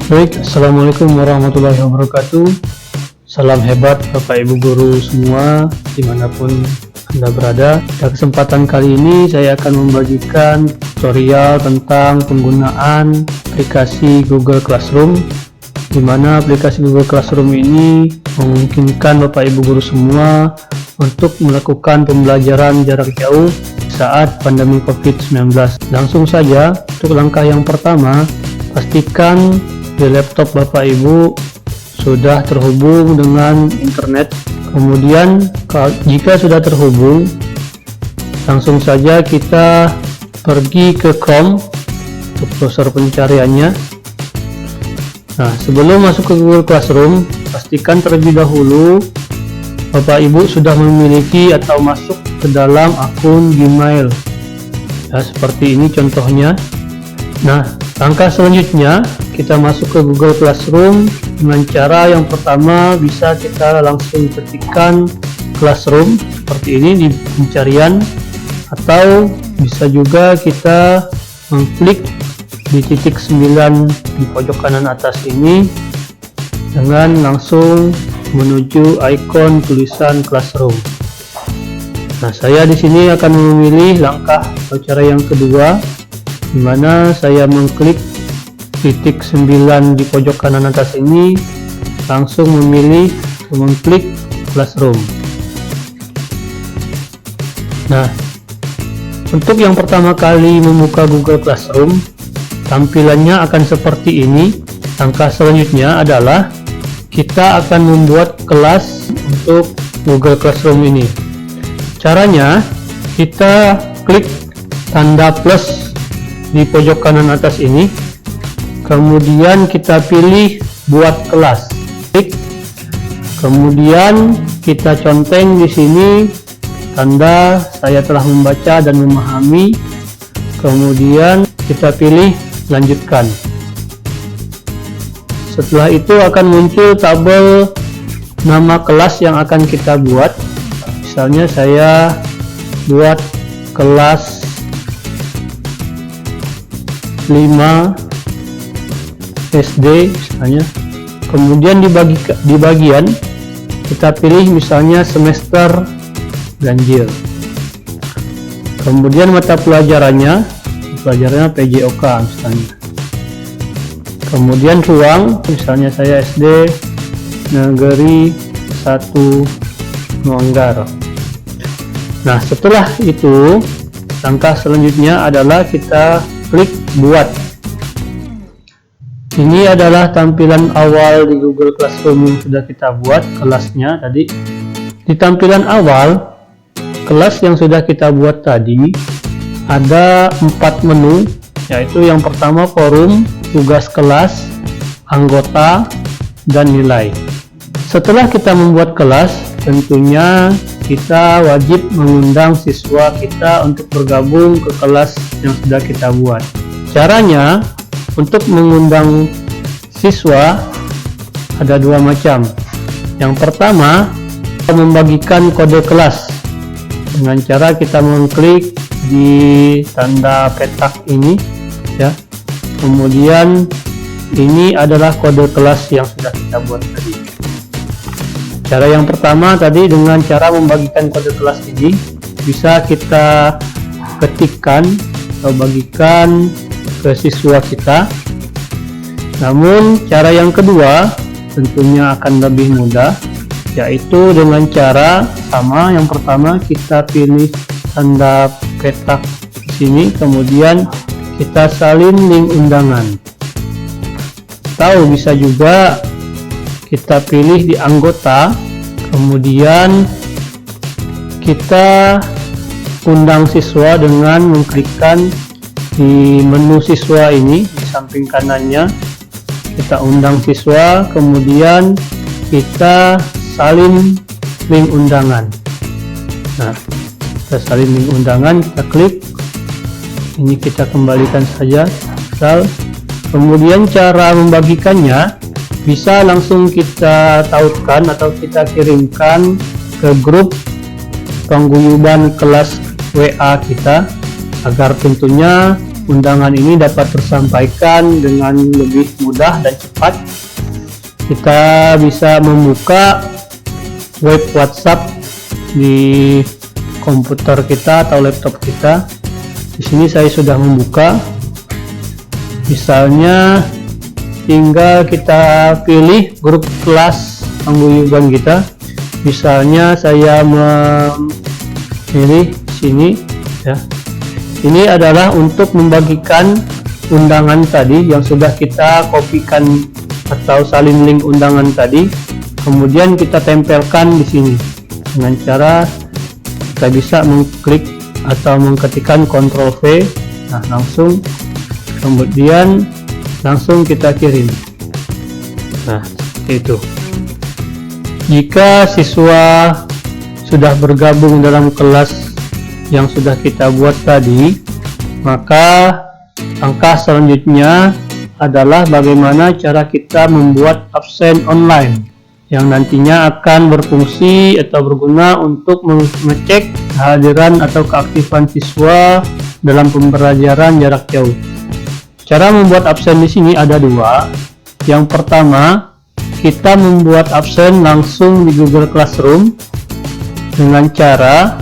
Baik, Assalamualaikum warahmatullahi wabarakatuh. Salam hebat Bapak Ibu Guru semua dimanapun Anda berada. Pada kesempatan kali ini saya akan membagikan tutorial tentang penggunaan aplikasi Google Classroom, di mana aplikasi Google Classroom ini memungkinkan Bapak Ibu Guru semua untuk melakukan pembelajaran jarak jauh saat pandemi COVID-19. Langsung saja, untuk langkah yang pertama, pastikan di laptop Bapak Ibu sudah terhubung dengan internet. Kemudian jika sudah terhubung, langsung saja kita pergi ke Chrome untuk browser pencariannya. Nah, sebelum masuk ke Google Classroom, pastikan terlebih dahulu Bapak Ibu sudah memiliki atau masuk ke dalam akun Gmail. Ya, seperti ini contohnya. Nah, langkah selanjutnya kita masuk ke Google Classroom dengan cara yang pertama bisa kita langsung ketikkan Classroom seperti ini di pencarian, atau bisa juga kita mengklik di titik 9 di pojok kanan atas ini dengan langsung menuju ikon tulisan Classroom. Nah, saya di sini akan memilih langkah atau cara yang kedua, di mana saya mengklik titik 9 di pojok kanan atas ini, langsung memilih mengklik Classroom. Nah, untuk yang pertama kali membuka Google Classroom, tampilannya akan seperti ini. Langkah selanjutnya adalah kita akan membuat kelas untuk Google Classroom ini. Caranya, kita klik tanda plus di pojok kanan atas ini, kemudian kita pilih buat kelas, klik, kemudian kita conteng di sini tanda saya telah membaca dan memahami, kemudian kita pilih lanjutkan. Setelah itu akan muncul tabel nama kelas yang akan kita buat. Misalnya saya buat kelas 5 SD misalnya. Kemudian di bagian kita pilih misalnya semester ganjil. Kemudian mata pelajarannya PJOK misalnya. Kemudian ruang, misalnya saya SD Negeri 1 Manggar. Nah, setelah itu langkah selanjutnya adalah kita klik buat. Ini adalah tampilan awal di Google Classroom yang sudah kita buat kelasnya tadi. Di tampilan awal kelas yang sudah kita buat tadi ada 4 menu, yaitu yang pertama forum, tugas kelas, anggota, dan nilai. Setelah kita membuat kelas, tentunya kita wajib mengundang siswa kita untuk bergabung ke kelas yang sudah kita buat. Caranya, untuk mengundang siswa ada 2 macam. Yang pertama, membagikan kode kelas dengan cara kita mengklik di tanda petak ini, ya. Kemudian ini adalah kode kelas yang sudah kita buat tadi. Cara yang pertama tadi dengan cara membagikan kode kelas ini bisa kita ketikkan atau bagikan ke siswa kita. Namun cara yang kedua tentunya akan lebih mudah, yaitu dengan cara sama. Yang pertama kita pilih tanda petak di sini, kemudian kita salin link undangan. Atau bisa juga kita pilih di anggota, kemudian kita undang siswa dengan mengklikkan di menu siswa ini di samping kanannya. Kita undang siswa, kemudian kita salin link undangan. Nah, kita salin link undangan, kita klik. Ini kita kembalikan saja. Kemudian cara membagikannya bisa langsung kita tautkan atau kita kirimkan ke grup paguyuban kelas WA kita, agar tentunya undangan ini dapat tersampaikan dengan lebih mudah dan cepat, kita bisa membuka web WhatsApp di komputer kita atau laptop kita. Di sini saya sudah membuka. Misalnya tinggal kita pilih grup kelas paguyuban kita. Misalnya saya memilih sini ya. Ini adalah untuk membagikan undangan tadi yang sudah kita kopikan atau salin link undangan tadi, kemudian kita tempelkan di sini dengan cara kita bisa mengklik atau mengetikkan Ctrl V. Nah, langsung kemudian langsung kita kirim. Nah, seperti itu. Jika siswa sudah bergabung dalam kelas yang sudah kita buat tadi, maka langkah selanjutnya adalah bagaimana cara kita membuat absen online yang nantinya akan berfungsi atau berguna untuk mengecek kehadiran atau keaktifan siswa dalam pembelajaran jarak jauh. Cara membuat absen di sini ada dua. Yang pertama, kita membuat absen langsung di Google Classroom dengan cara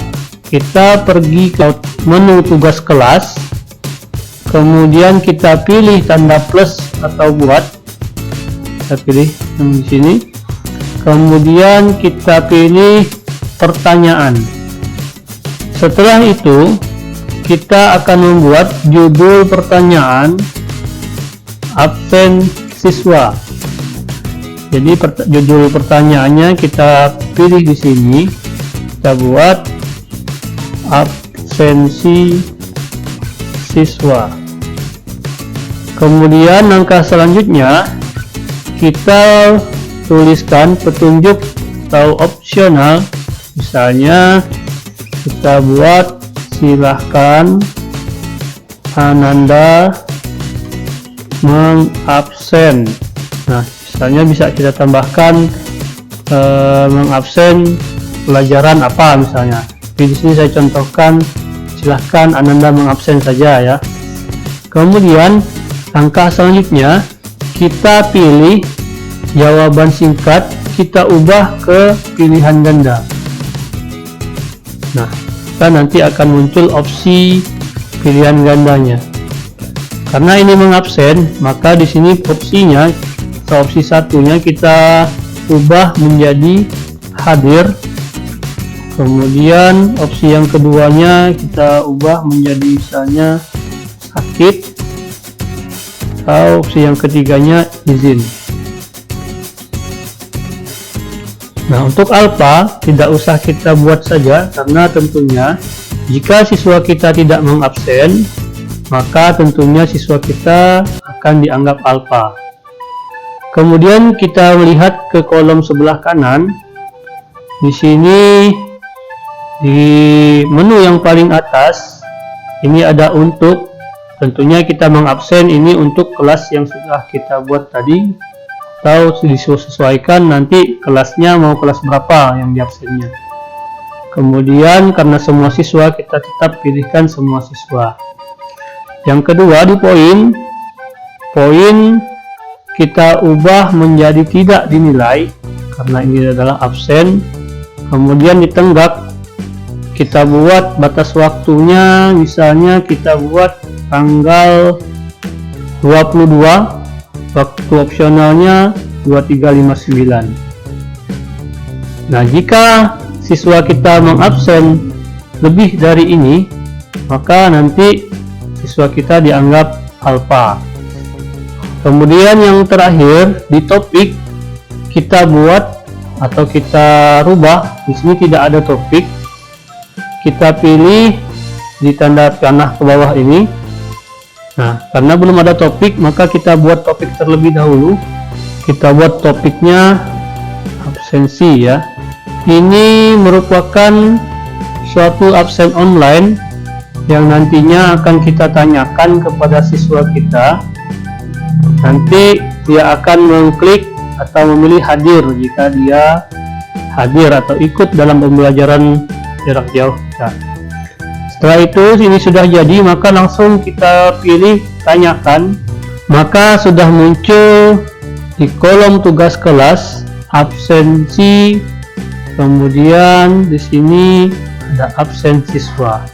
kita pergi ke menu tugas kelas, kemudian kita pilih tanda plus atau buat, kita pilih di sini, kemudian kita pilih pertanyaan. Setelah itu kita akan membuat judul pertanyaan absen siswa. Jadi judul pertanyaannya kita pilih di sini, kita buat absensi siswa. Kemudian langkah selanjutnya kita tuliskan petunjuk atau opsional. Misalnya kita buat silahkan Ananda mengabsen. Nah, misalnya bisa kita tambahkan mengabsen pelajaran apa misalnya. Di sini saya contohkan silahkan Ananda mengabsen saja ya. Kemudian langkah selanjutnya kita pilih jawaban singkat, kita ubah ke pilihan ganda. Nah, kita nanti akan muncul opsi pilihan gandanya. Karena ini mengabsen, maka di sini opsinya atau opsi satunya kita ubah menjadi hadir. Kemudian opsi yang keduanya kita ubah menjadi misalnya sakit, atau opsi yang ketiganya izin. Nah, untuk alfa tidak usah kita buat saja, karena tentunya jika siswa kita tidak mengabsen, maka tentunya siswa kita akan dianggap alfa. Kemudian kita melihat ke kolom sebelah kanan. Di sini di menu yang paling atas ini ada untuk, tentunya kita mengabsen ini untuk kelas yang sudah kita buat tadi, atau disesuaikan nanti kelasnya mau kelas berapa yang diabsennya. Kemudian karena semua siswa, kita tetap pilihkan semua siswa. Yang kedua di poin kita ubah menjadi tidak dinilai karena ini adalah absen. Kemudian di tenggak kita buat batas waktunya, misalnya kita buat tanggal 22, waktu opsionalnya 2359. Nah, jika siswa kita mengabsen lebih dari ini, maka nanti siswa kita dianggap alfa. Kemudian yang terakhir di topik kita buat atau kita rubah. Di sini tidak ada topik. Kita pilih di tanda panah ke bawah ini. Nah, karena belum ada topik, maka kita buat topik terlebih dahulu. Kita buat topiknya absensi ya. Ini merupakan suatu absen online yang nantinya akan kita tanyakan kepada siswa kita. Nanti dia akan mengklik atau memilih hadir jika dia hadir atau ikut dalam pembelajaran jarak jauh. Nah, Setelah itu ini sudah jadi, maka langsung kita pilih tanyakan. Maka sudah muncul di kolom tugas kelas absensi, kemudian di sini ada absen siswa.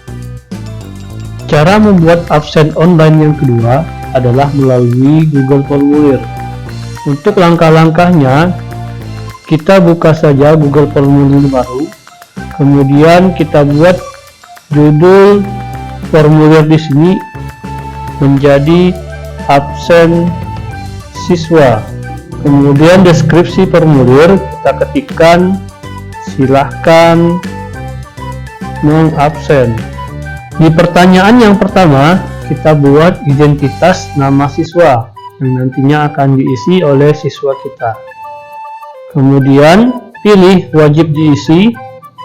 Cara membuat absen online yang kedua adalah melalui Google Formulir. Untuk langkah-langkahnya, kita buka saja Google Formulir baru, kemudian kita buat judul formulir di sini menjadi absen siswa. Kemudian deskripsi formulir kita ketikkan silahkan mengabsen. Di pertanyaan yang pertama kita buat identitas nama siswa yang nantinya akan diisi oleh siswa kita. Kemudian pilih wajib diisi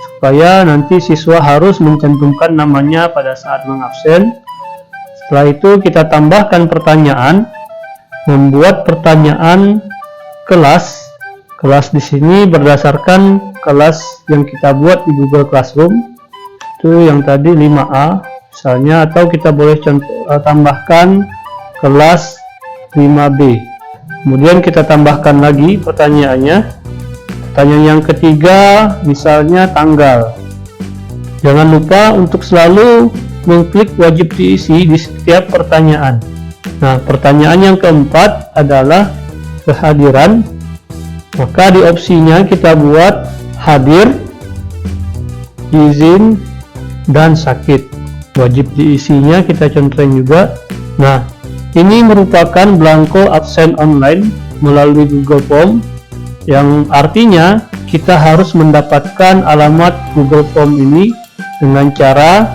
supaya nanti siswa harus mencantumkan namanya pada saat mengabsen. Setelah itu kita tambahkan pertanyaan, membuat pertanyaan kelas. Kelas di sini berdasarkan kelas yang kita buat di Google Classroom. Itu yang tadi 5A misalnya, atau kita boleh tambahkan kelas 5B. Kemudian kita tambahkan lagi pertanyaannya. Pertanyaan yang ketiga misalnya tanggal. Jangan lupa untuk selalu mengklik wajib diisi di setiap pertanyaan. Nah, pertanyaan yang keempat adalah kehadiran. Maka di opsinya kita buat hadir, izin, dan sakit. Wajib diisinya kita centang juga. Nah, ini merupakan belangko absen online melalui Google Form, yang artinya kita harus mendapatkan alamat Google Form ini dengan cara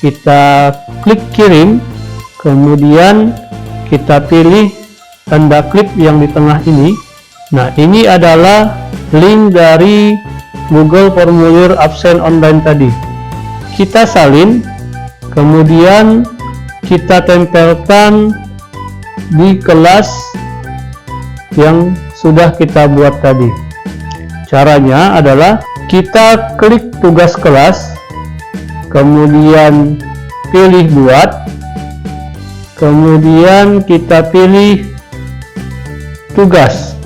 kita klik kirim, kemudian kita pilih tanda klik yang di tengah ini. Nah, ini adalah link dari Google Formulir absen online tadi. Kita salin, kemudian kita tempelkan di kelas yang sudah kita buat tadi. Caranya adalah kita klik tugas kelas, kemudian pilih buat, kemudian kita pilih tugas.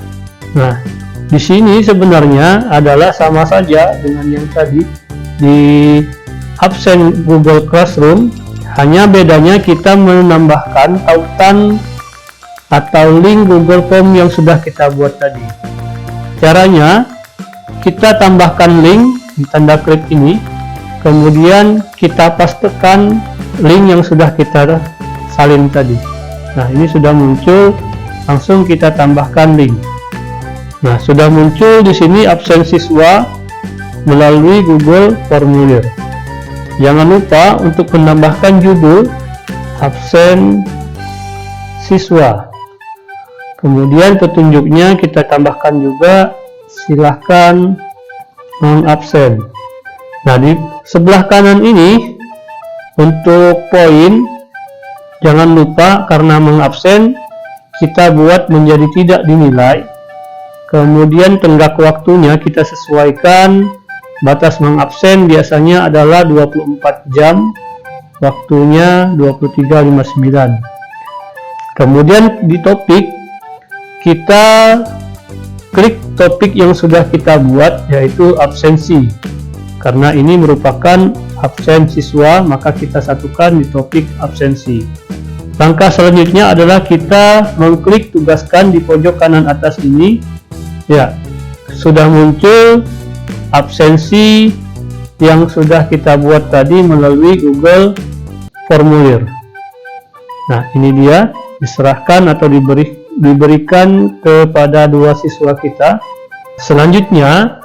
Nah, di sini sebenarnya adalah sama saja dengan yang tadi di absen Google Classroom, hanya bedanya kita menambahkan tautan atau link Google Form yang sudah kita buat tadi. Caranya, kita tambahkan link di tanda klik ini, kemudian kita pastekan link yang sudah kita salin tadi. Nah, ini sudah muncul, langsung kita tambahkan link. Nah, sudah muncul di sini absen siswa melalui Google Formulir. Jangan lupa untuk menambahkan judul absen siswa. Kemudian petunjuknya kita tambahkan juga silahkan mengabsen. Nah, di sebelah kanan ini untuk poin, jangan lupa karena mengabsen kita buat menjadi tidak dinilai. Kemudian tenggak waktunya kita sesuaikan, batas mengabsen biasanya adalah 24 jam, waktunya 23.59. Kemudian di topik kita klik topik yang sudah kita buat, yaitu absensi. Karena ini merupakan absen siswa, maka kita satukan di topik absensi. Langkah selanjutnya adalah kita mengklik tugaskan di pojok kanan atas ini. Ya, sudah muncul absensi yang sudah kita buat tadi melalui Google Formulir. Nah, ini dia, diserahkan atau diberikan kepada dua siswa kita. Selanjutnya,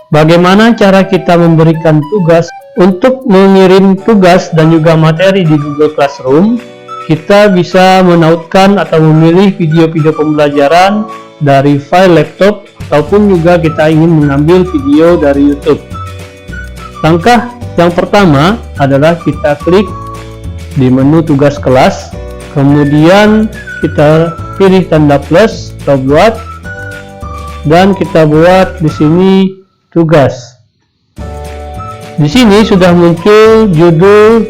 bagaimana cara kita memberikan tugas? Untuk mengirim tugas dan juga materi di Google Classroom, kita bisa menautkan atau memilih video-video pembelajaran dari file laptop, ataupun juga kita ingin mengambil video dari YouTube. Langkah yang pertama adalah kita klik di menu tugas kelas, kemudian kita pilih tanda plus atau buat, dan kita buat di sini tugas. di sini sudah muncul judul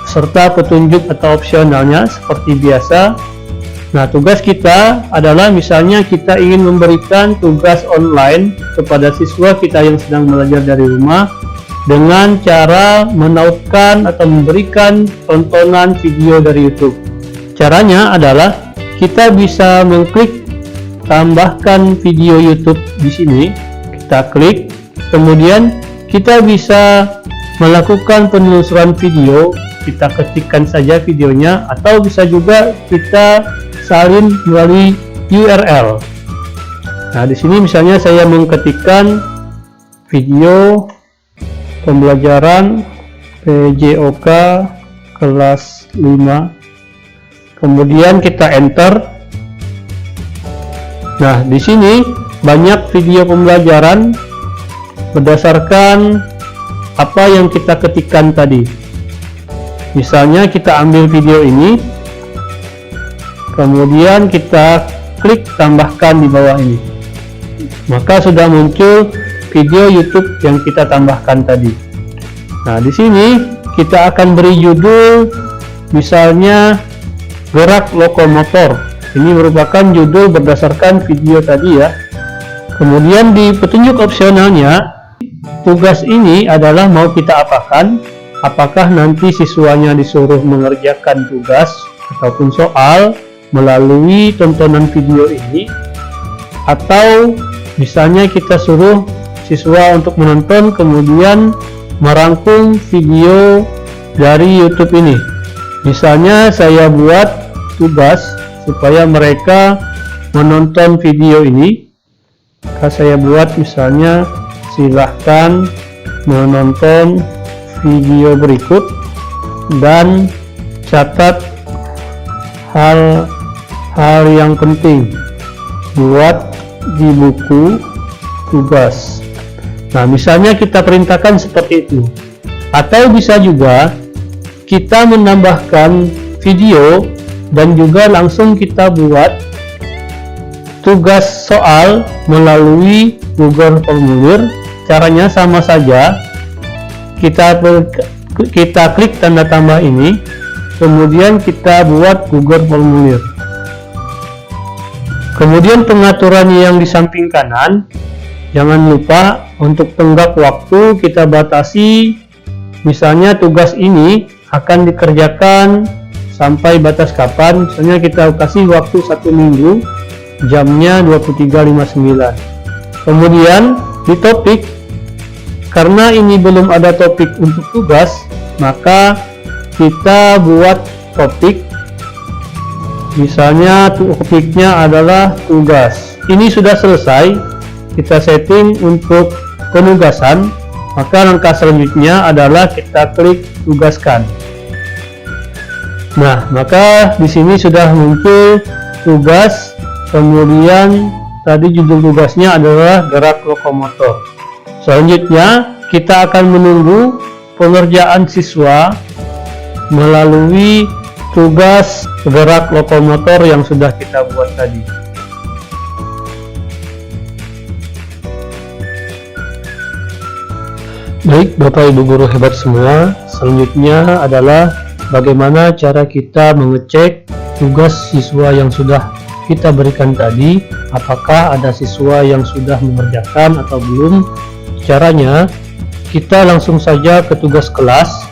serta petunjuk atau opsionalnya seperti biasa. Nah, tugas kita adalah misalnya kita ingin memberikan tugas online kepada siswa kita yang sedang belajar dari rumah dengan cara menautkan atau memberikan tontonan video dari YouTube. Caranya adalah kita bisa mengklik tambahkan video YouTube di sini. Kita klik, kemudian kita bisa melakukan penelusuran video. Kita ketikkan saja videonya, atau bisa juga kita salin melalui URL. Nah, di sini misalnya saya mengetikkan video pembelajaran PJOK kelas 5, kemudian kita enter. Nah, di sini banyak video pembelajaran berdasarkan apa yang kita ketikkan tadi. Misalnya kita ambil video ini, kemudian kita klik tambahkan di bawah ini, maka sudah muncul video YouTube yang kita tambahkan tadi. Nah, di sini kita akan beri judul misalnya gerak lokomotor. Ini merupakan judul berdasarkan video tadi ya. Kemudian di petunjuk opsionalnya, tugas ini adalah mau kita apakan. Apakah nanti siswanya disuruh mengerjakan tugas ataupun soal melalui tontonan video ini, atau misalnya kita suruh siswa untuk menonton kemudian merangkum video dari YouTube ini. Misalnya saya buat tugas supaya mereka menonton video ini. Maka saya buat misalnya silahkan menonton video berikut dan catat hal yang penting buat di buku tugas. Nah, misalnya kita perintahkan seperti itu. Atau bisa juga kita menambahkan video dan juga langsung kita buat tugas soal melalui Google Formulir. Caranya sama saja. Kita klik tanda tambah ini, kemudian kita buat Google Formulir. Kemudian pengaturan yang di samping kanan, jangan lupa untuk tenggat waktu kita batasi. Misalnya tugas ini akan dikerjakan sampai batas kapan. Misalnya kita kasih waktu 1 minggu, jamnya 23.59. Kemudian di topik, karena ini belum ada topik untuk tugas, maka kita buat topik. Misalnya topiknya adalah tugas. Ini sudah selesai. Kita setting untuk penugasan. Maka langkah selanjutnya adalah kita klik tugaskan. Nah, maka di sini sudah muncul tugas. Kemudian tadi judul tugasnya adalah gerak lokomotor. Selanjutnya kita akan menunggu pengerjaan siswa melalui tugas gerak lokomotor yang sudah kita buat tadi. Baik Bapak Ibu guru hebat semua, selanjutnya adalah bagaimana cara kita mengecek tugas siswa yang sudah kita berikan tadi, apakah ada siswa yang sudah mengerjakan atau belum. Caranya, kita langsung saja ke tugas kelas,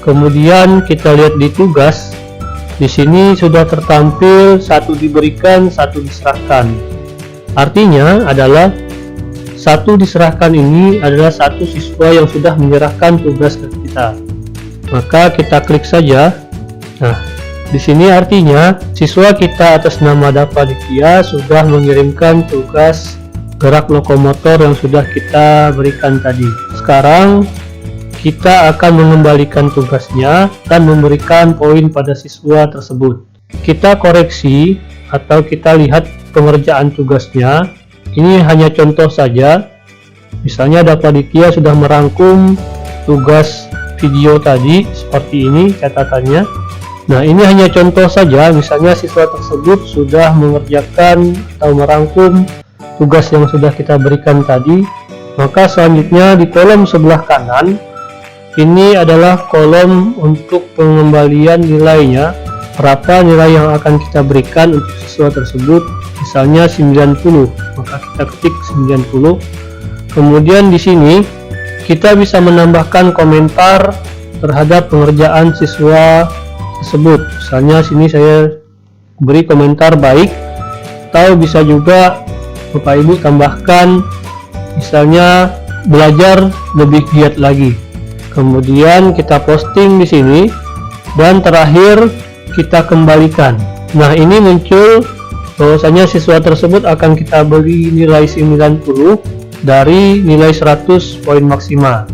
kemudian kita lihat di tugas. Di sini sudah tertampil satu diberikan, satu diserahkan. Artinya adalah satu diserahkan ini adalah satu siswa yang sudah menyerahkan tugas ke kita. Maka kita klik saja. Nah, di sini artinya siswa kita atas nama Dapaditya sudah mengirimkan tugas gerak lokomotor yang sudah kita berikan tadi. Sekarang kita akan mengembalikan tugasnya dan memberikan poin pada siswa tersebut. Kita koreksi atau kita lihat pengerjaan tugasnya. Ini hanya contoh saja. Misalnya Dapaditya sudah merangkum tugas video tadi seperti ini catatannya. Nah, ini hanya contoh saja. Misalnya siswa tersebut sudah mengerjakan atau merangkum tugas yang sudah kita berikan tadi, maka selanjutnya di kolom sebelah kanan Ini adalah kolom untuk pengembalian nilainya, berapa nilai yang akan kita berikan untuk siswa tersebut. Misalnya 90, maka kita ketik 90. Kemudian di sini kita bisa menambahkan komentar terhadap pengerjaan siswa tersebut. Misalnya sini saya beri komentar baik, atau bisa juga Bapak Ibu tambahkan misalnya belajar lebih giat lagi. Kemudian kita posting di sini dan terakhir kita kembalikan. Nah, ini muncul bahwasanya siswa tersebut akan kita beri nilai 90 dari nilai 100 poin maksimal.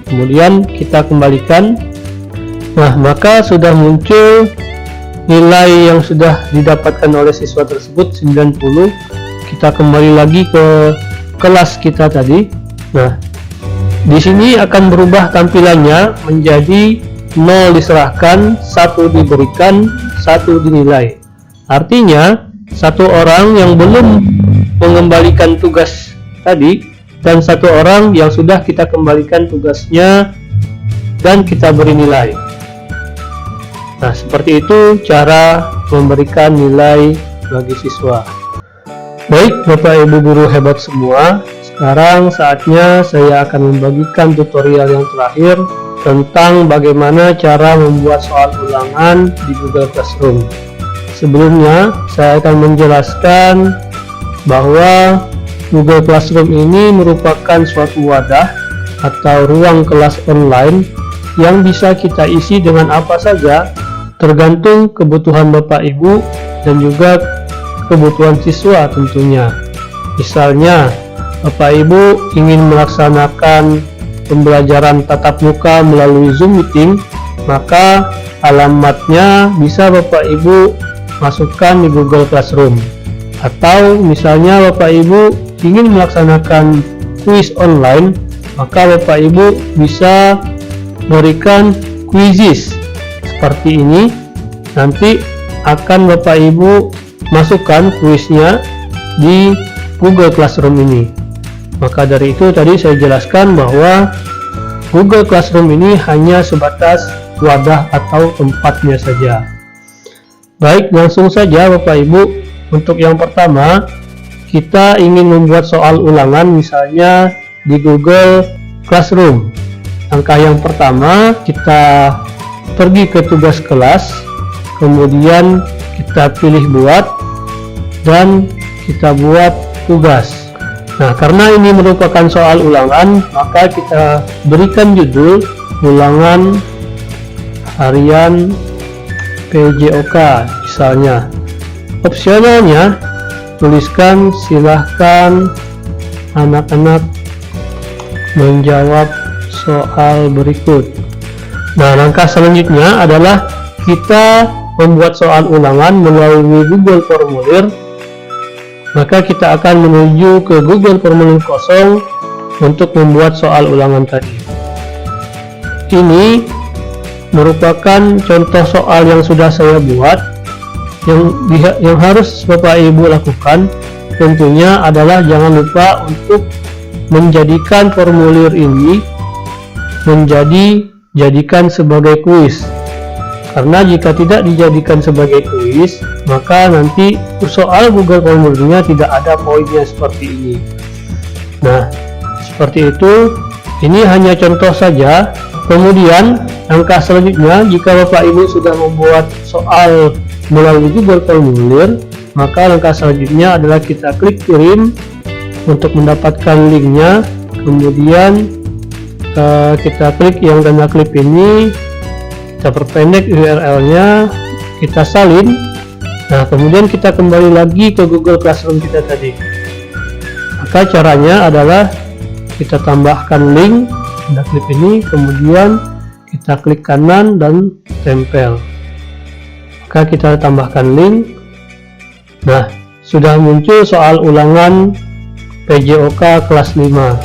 Kemudian kita kembalikan. Nah, maka sudah muncul nilai yang sudah didapatkan oleh siswa tersebut 90. Kita kembali lagi ke kelas kita tadi. Nah, di sini akan berubah tampilannya menjadi 0 diserahkan, 1 diberikan, 1 dinilai. Artinya satu orang yang belum mengembalikan tugas tadi dan satu orang yang sudah kita kembalikan tugasnya dan kita beri nilai. Nah, seperti itu cara memberikan nilai bagi siswa. Baik Bapak Ibu guru hebat semua, sekarang saatnya saya akan membagikan tutorial yang terakhir tentang bagaimana cara membuat soal ulangan di Google Classroom. Sebelumnya, saya akan menjelaskan bahwa Google Classroom ini merupakan suatu wadah atau ruang kelas online yang bisa kita isi dengan apa saja, tergantung kebutuhan Bapak Ibu dan juga kebutuhan siswa tentunya. Misalnya, Bapak Ibu ingin melaksanakan pembelajaran tatap muka melalui Zoom Meeting, maka alamatnya bisa Bapak Ibu masukkan di Google Classroom. Atau misalnya Bapak Ibu ingin melaksanakan kuis online, maka Bapak Ibu bisa berikan quizzes seperti ini. Nanti akan Bapak Ibu masukkan kuisnya di Google Classroom ini. Maka dari itu tadi saya jelaskan bahwa Google Classroom ini hanya sebatas wadah atau tempatnya saja. Baik, langsung saja Bapak Ibu. Untuk yang pertama, kita ingin membuat soal ulangan misalnya di Google Classroom. Langkah yang pertama, kita pergi ke tugas kelas, kemudian kita pilih buat dan kita buat tugas. Nah, karena ini merupakan soal ulangan, maka kita berikan judul ulangan harian PJOK misalnya. Opsionalnya, tuliskan silahkan anak-anak menjawab soal berikut. Nah, langkah selanjutnya adalah kita membuat soal ulangan melalui Google Formulir. Maka kita akan menuju ke Google Formulir kosong untuk membuat soal ulangan tadi. Ini merupakan contoh soal yang sudah saya buat. Yang harus Bapak Ibu lakukan tentunya adalah jangan lupa untuk menjadikan formulir ini jadikan sebagai kuis. Karena jika tidak dijadikan sebagai kuis, maka nanti soal Google Formulirnya tidak ada poinnya seperti ini. Nah, seperti itu. Ini hanya contoh saja. Kemudian langkah selanjutnya, jika Bapak Ibu sudah membuat soal melalui Google Formulir, maka langkah selanjutnya adalah kita klik kirim untuk mendapatkan linknya. Kemudian kita klik yang tanda klip ini, kita perpendek URL-nya, kita salin. Nah, kemudian kita kembali lagi ke Google Classroom kita tadi. Maka caranya adalah kita tambahkan link tanda klip ini, kemudian kita klik kanan dan tempel. Maka kita tambahkan link. Nah, sudah muncul soal ulangan PJOK kelas 5.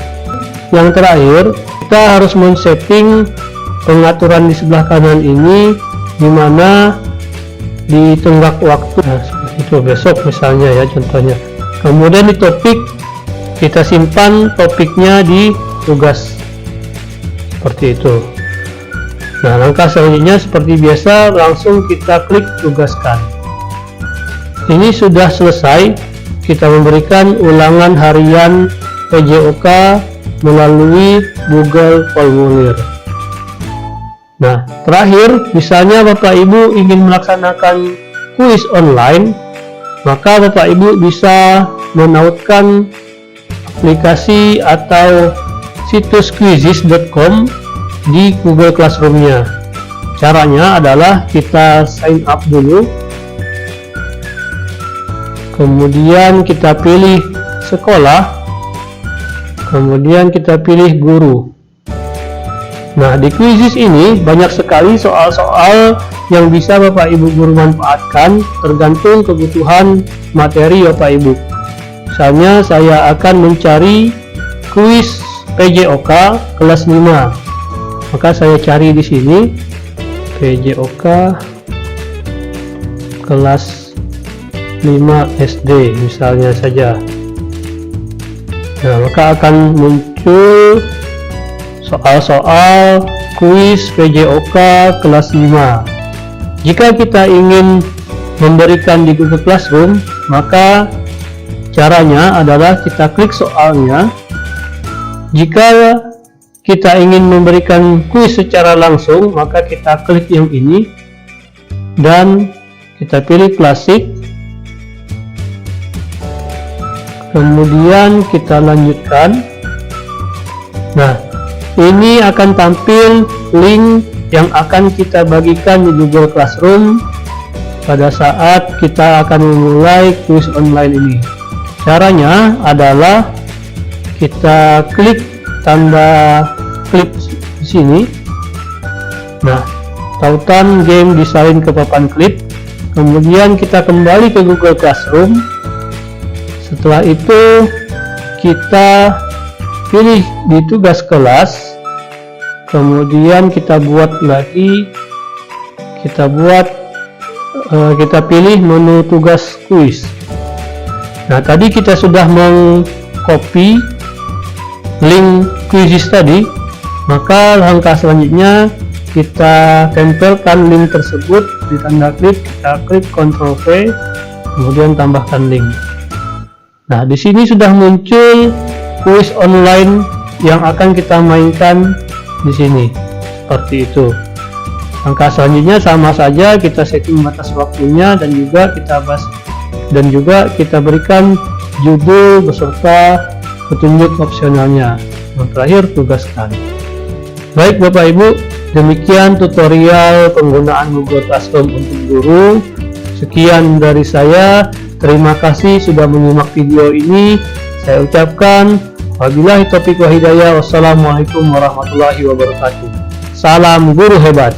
Yang terakhir, kita harus men-setting pengaturan di sebelah kanan ini, dimana di tengah waktu, nah seperti itu, besok misalnya ya contohnya. Kemudian di topik, kita simpan topiknya di tugas seperti itu. Nah, langkah selanjutnya seperti biasa langsung kita klik tugaskan. Ini sudah selesai, kita memberikan ulangan harian PJOK melalui Google Formulir. Nah, terakhir, misalnya Bapak Ibu ingin melaksanakan kuis online, maka Bapak Ibu bisa menautkan aplikasi atau situs quizizz.com di Google Classroom-nya. Caranya adalah kita sign up dulu, kemudian kita pilih sekolah, kemudian kita pilih guru. Nah, di Quizizz ini banyak sekali soal-soal yang bisa Bapak Ibu guru manfaatkan tergantung kebutuhan materi Bapak Ibu. Misalnya saya akan mencari kuis PJOK kelas 5. Maka saya cari di sini PJOK kelas 5 SD misalnya saja. Nah, maka akan muncul soal-soal kuis PJOK kelas 5. Jika kita ingin memberikan di Google Classroom, maka caranya adalah kita klik soalnya. Jika kita ingin memberikan kuis secara langsung, maka kita klik yang ini dan kita pilih klasik, kemudian kita lanjutkan. Nah, ini akan tampil link yang akan kita bagikan di Google Classroom pada saat kita akan memulai kuis online ini. Caranya adalah kita klik tanda klik di sini. Nah, tautan game disalin ke papan klip. Kemudian kita kembali ke Google Classroom. Setelah itu kita pilih di tugas kelas, kemudian kita buat lagi, kita pilih menu tugas kuis. Nah, tadi kita sudah mengcopy link Quizizz tadi, maka langkah selanjutnya kita tempelkan link tersebut di tanda klik, kita klik Ctrl V, kemudian tambahkan link. Nah, di sini sudah muncul kuis online yang akan kita mainkan di sini. Seperti itu. Langkah selanjutnya sama saja, kita setting batas waktunya dan juga kita berikan judul beserta petunjuk opsionalnya. Yang terakhir, tugaskan. Baik Bapak Ibu, demikian tutorial penggunaan Google Classroom untuk guru. Sekian dari saya. Terima kasih sudah menyimak video ini. Saya ucapkan wabillahi taufiq wal hidayah. Wassalamualaikum warahmatullahi wabarakatuh. Salam guru hebat.